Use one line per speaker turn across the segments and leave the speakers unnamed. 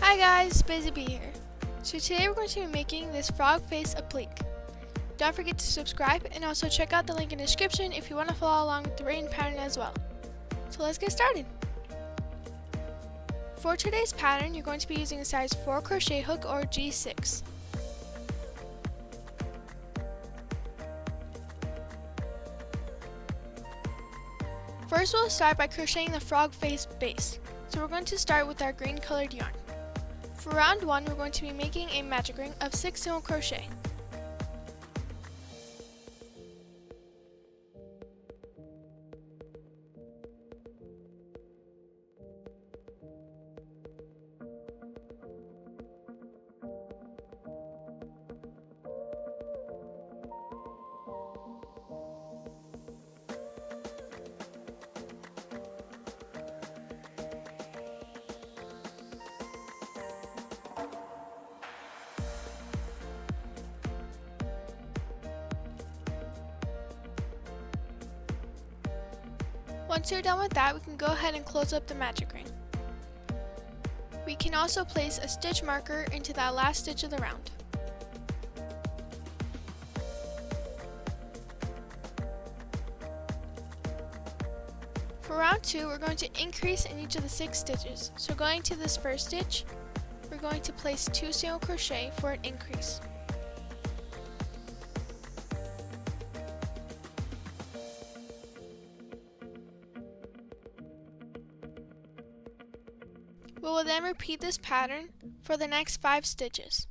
Hi guys, Busy Bee here. So today we're going to be making this Frog Face Applique. Don't forget to subscribe and also check out the link in the description if you want to follow along with the written pattern as well. So let's get started. For today's pattern, you're going to be using a size 4 crochet hook or G6. First we'll start by crocheting the frog face base. So we're going to start with our green colored yarn. For round 1, we're going to be making a magic ring of 6 single crochet. Once you're done with that, we can go ahead and close up the magic ring. We can also place a stitch marker into that last stitch of the round. For round 2, we're going to increase in each of the 6 stitches. So going to this first stitch, we're going to place 2 single crochet for an increase. We will then repeat this pattern for the next 5 stitches.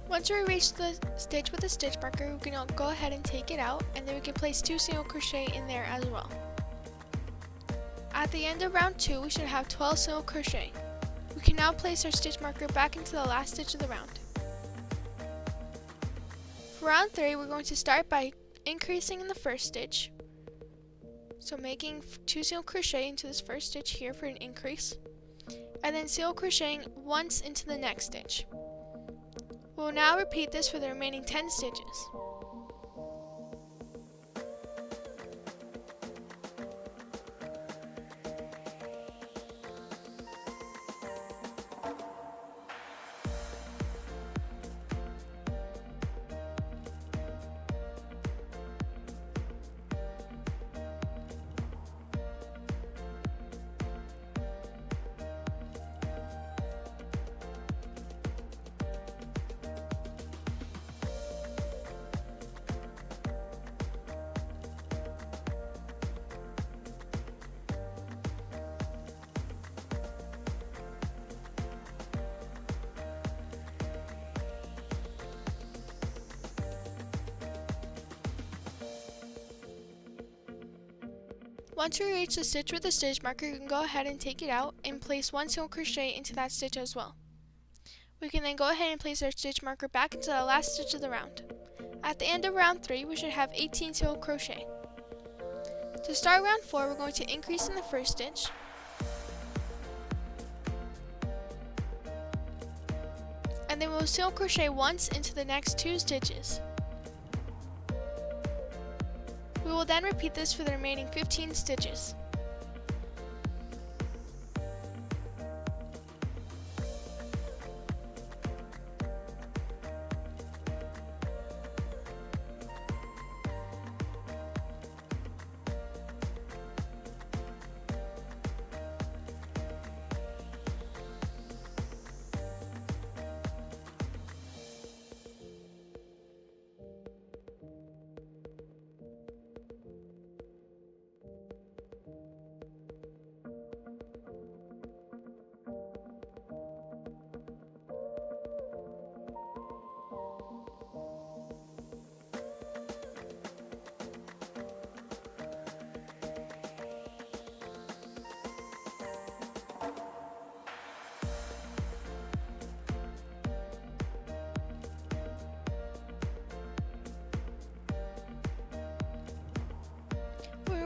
Once we reach the stitch with the stitch marker, we can go ahead and take it out, and then we can place 2 single crochet in there as well. At the end of round 2, we should have 12 single crochet. We can now place our stitch marker back into the last stitch of the round. For round 3, we're going to start by increasing in the first stitch. So making 2 single crochet into this first stitch here for an increase, and then single crocheting once into the next stitch. We'll now repeat this for the remaining 10 stitches. Once we reach the stitch with the stitch marker, you can go ahead and take it out and place 1 single crochet into that stitch as well. We can then go ahead and place our stitch marker back into the last stitch of the round. At the end of round 3, we should have 18 single crochet. To start round 4, we're going to increase in the first stitch, and then we'll single crochet once into the next 2 stitches. We will then repeat this for the remaining 15 stitches.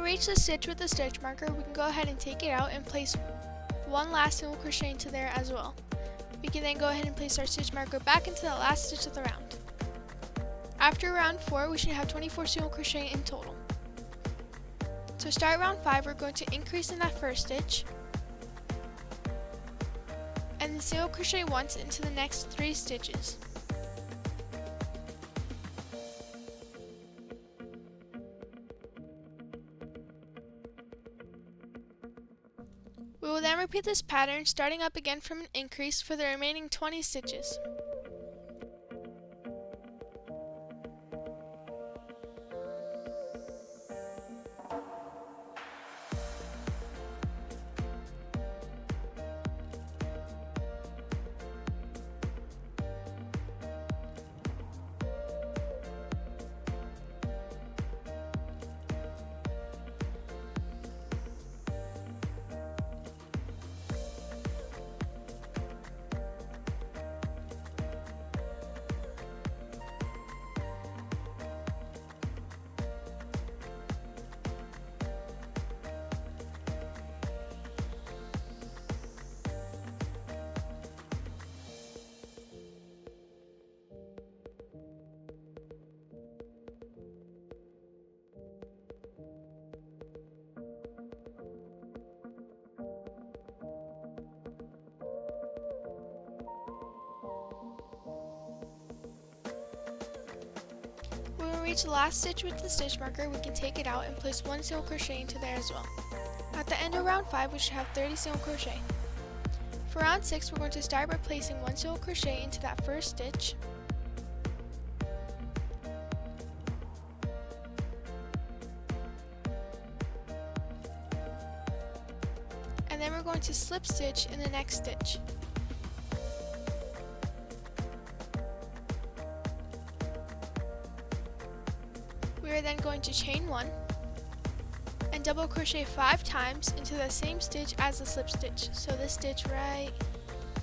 reach the stitch with the stitch marker, we can go ahead and take it out and place one last single crochet into there as well. We can then go ahead and place our stitch marker back into the last stitch of the round. After round 4, we should have 24 single crochet in total. To start round 5, we're going to increase in that first stitch, and then single crochet once into the next 3 stitches. We will then repeat this pattern, starting up again from an increase for the remaining 20 stitches. When we reach the last stitch with the stitch marker, we can take it out and place one single crochet into there as well. At the end of round 5, we should have 30 single crochet. For round 6, we're going to start by placing one single crochet into that first stitch, and then we're going to slip stitch in the next stitch. We are then going to chain 1 and double crochet 5 times into the same stitch as the slip stitch. So this stitch right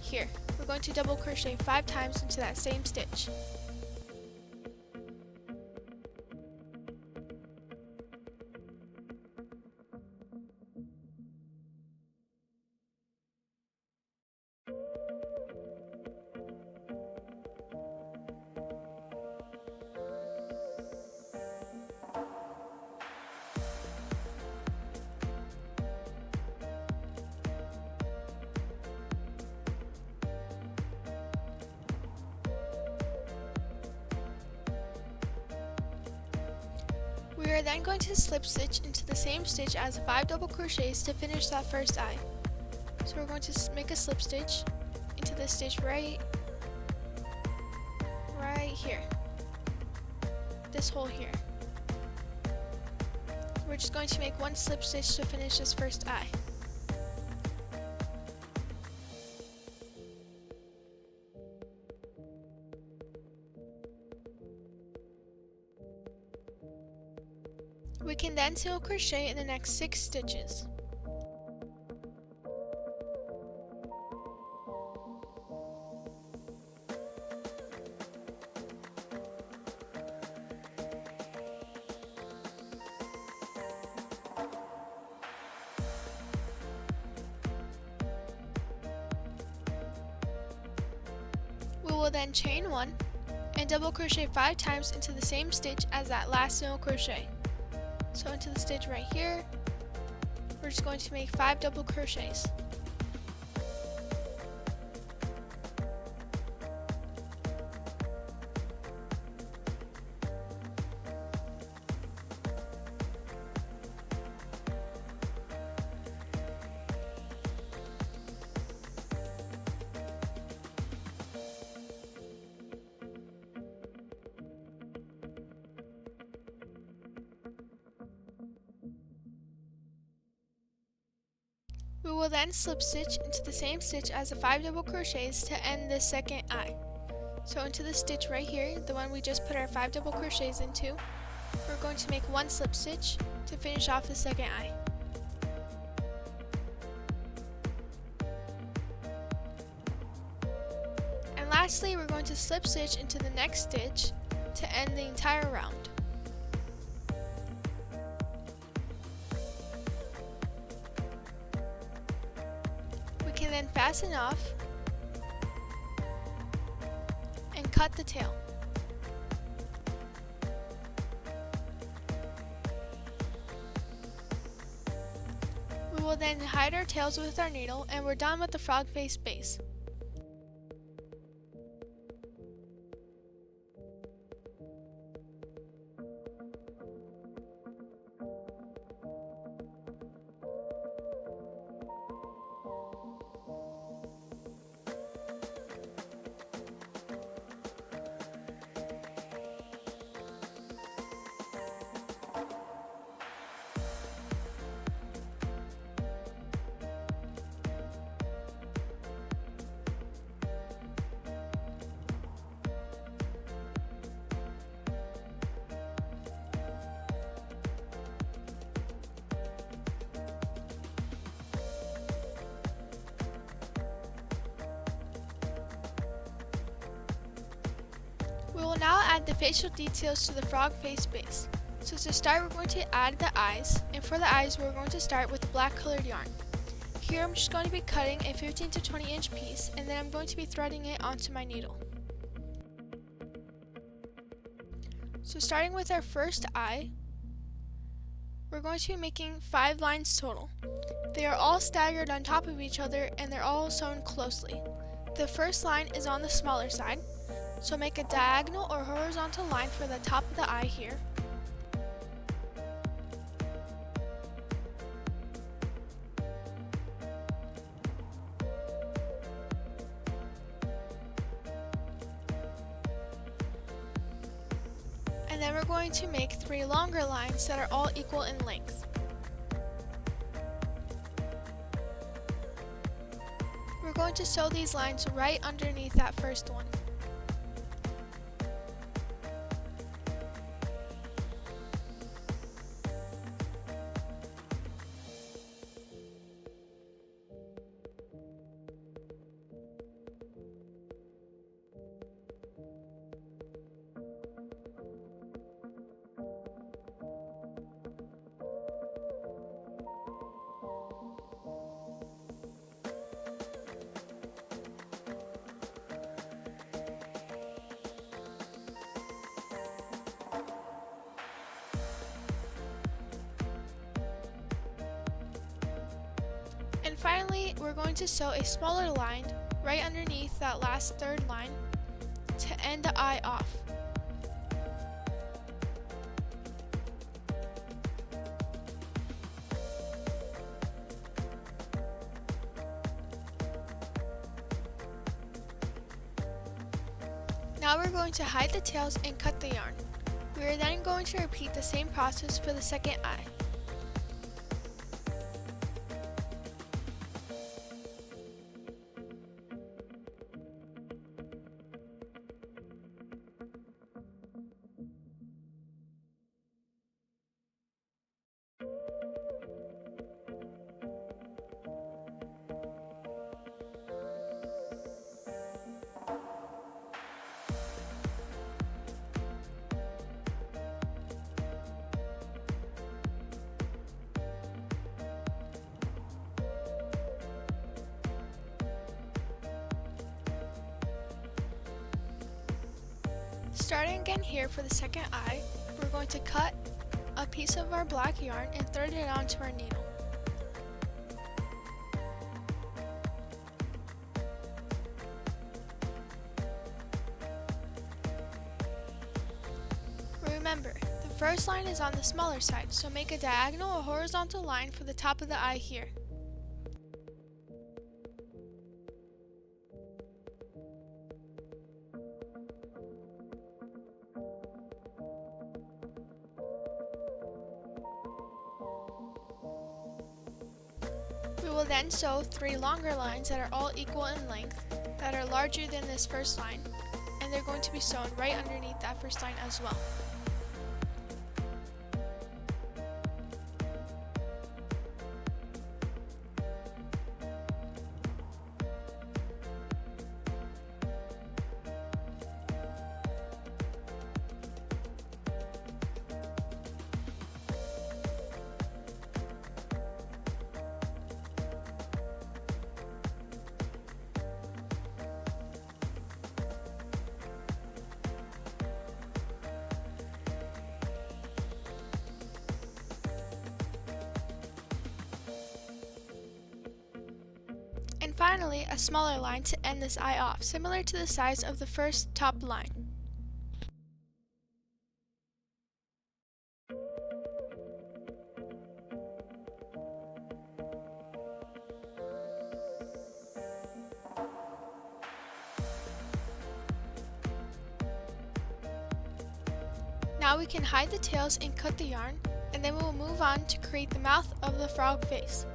here. We're going to double crochet 5 times into that same stitch. We are then going to slip stitch into the same stitch as 5 double crochets to finish that first eye. So we're going to make a slip stitch into this stitch right here, this hole here. We're just going to make one slip stitch to finish this first eye. We can then single crochet in the next 6 stitches. We will then chain 1 and double crochet 5 times into the same stitch as that last single crochet. So into the stitch right here, we're just going to make 5 double crochets. We will then slip stitch into the same stitch as the 5 double crochets to end the second eye. So into the stitch right here, the one we just put our 5 double crochets into, we're going to make one slip stitch to finish off the second eye. And lastly, we're going to slip stitch into the next stitch to end the entire round. and then fasten off and cut the tail. We will then hide our tails with our needle, and we're done with the frog face base. We will now add the facial details to the frog face base. So to start, we're going to add the eyes, and for the eyes we're going to start with the black colored yarn. Here I'm just going to be cutting a 15 to 20 inch piece, and then I'm going to be threading it onto my needle. So starting with our first eye, we're going to be making 5 lines total. They are all staggered on top of each other, and they're all sewn closely. The first line is on the smaller side, so make a diagonal or horizontal line for the top of the eye here. And then we're going to make 3 longer lines that are all equal in length. We're going to sew these lines right underneath that first one. And finally, we're going to sew a smaller line right underneath that last third line to end the eye off. Now we're going to hide the tails and cut the yarn. We are then going to repeat the same process for the second eye. Starting again here for the second eye, we're going to cut a piece of our black yarn and thread it onto our needle. Remember, the first line is on the smaller side, so make a diagonal or horizontal line for the top of the eye here. We will then sew 3 longer lines that are all equal in length, that are larger than this first line, and they're going to be sewn right underneath that first line as well. finally a smaller line to end this eye off, similar to the size of the first top line. Now we can hide the tails and cut the yarn, and then we will move on to create the mouth of the frog face.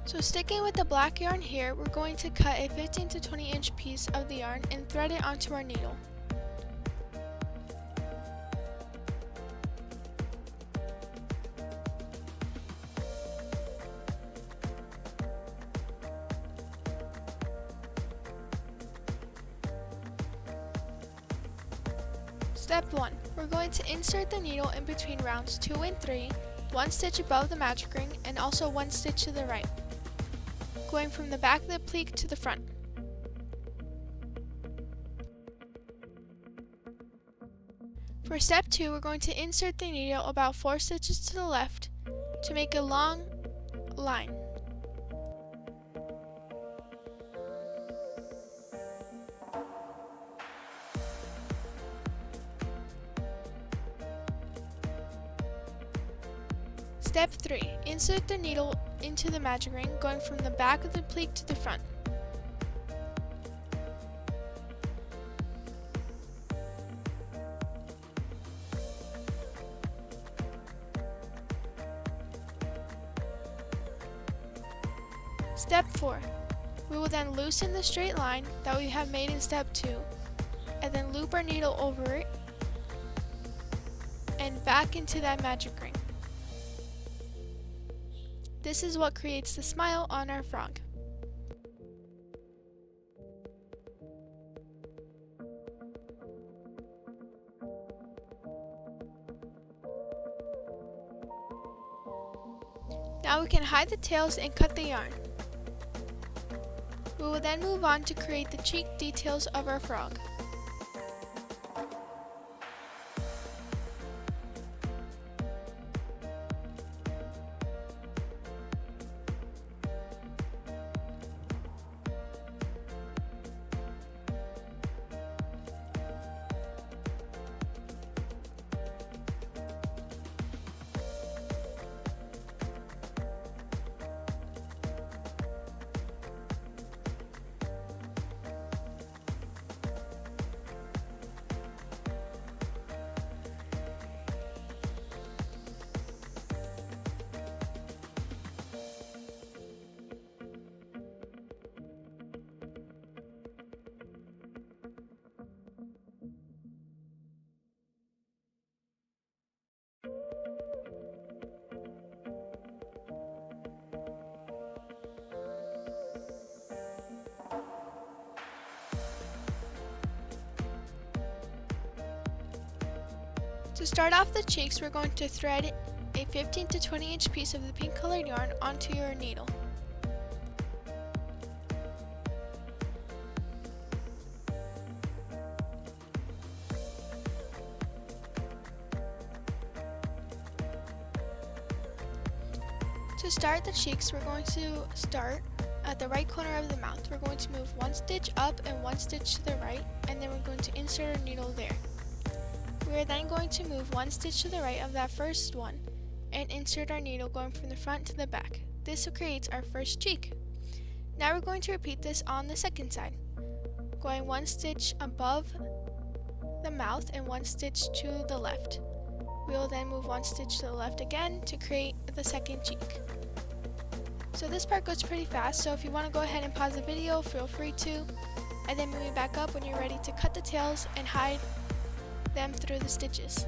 So sticking with the black yarn here, we're going to cut a 15 to 20 inch piece of the yarn and thread it onto our needle. Step 1. We're going to insert the needle in between rounds 2 and 3, 1 stitch above the magic ring and also 1 stitch to the right, going from the back of the applique to the front. For step 2, we're going to insert the needle about 4 stitches to the left to make a long line. Step 3. Insert the needle into the magic ring, going from the back of the applique to the front. Step 4. We will then loosen the straight line that we have made in step 2, and then loop our needle over it and back into that magic ring. This is what creates the smile on our frog. Now we can hide the tails and cut the yarn. We will then move on to create the cheek details of our frog. To start off the cheeks, we're going to thread a 15 to 20 inch piece of the pink colored yarn onto your needle. To start the cheeks, we're going to start at the right corner of the mouth. We're going to move 1 stitch up and 1 stitch to the right, and then we're going to insert our needle there. We are then going to move 1 stitch to the right of that first one and insert our needle going from the front to the back. This creates our first cheek. Now we're going to repeat this on the second side. going one stitch above the mouth and one stitch to the left. We will then move one stitch to the left again to create the second cheek. So this part goes pretty fast, so if you want to go ahead and pause the video, feel free to, and then move it back up when you're ready to cut the tails and hide them through the stitches.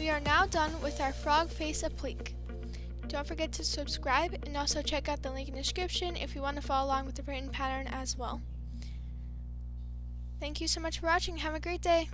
We are now done with our Frog Face Applique. Don't forget to subscribe and also check out the link in the description if you want to follow along with the written pattern as well. Thank you so much for watching. Have a great day.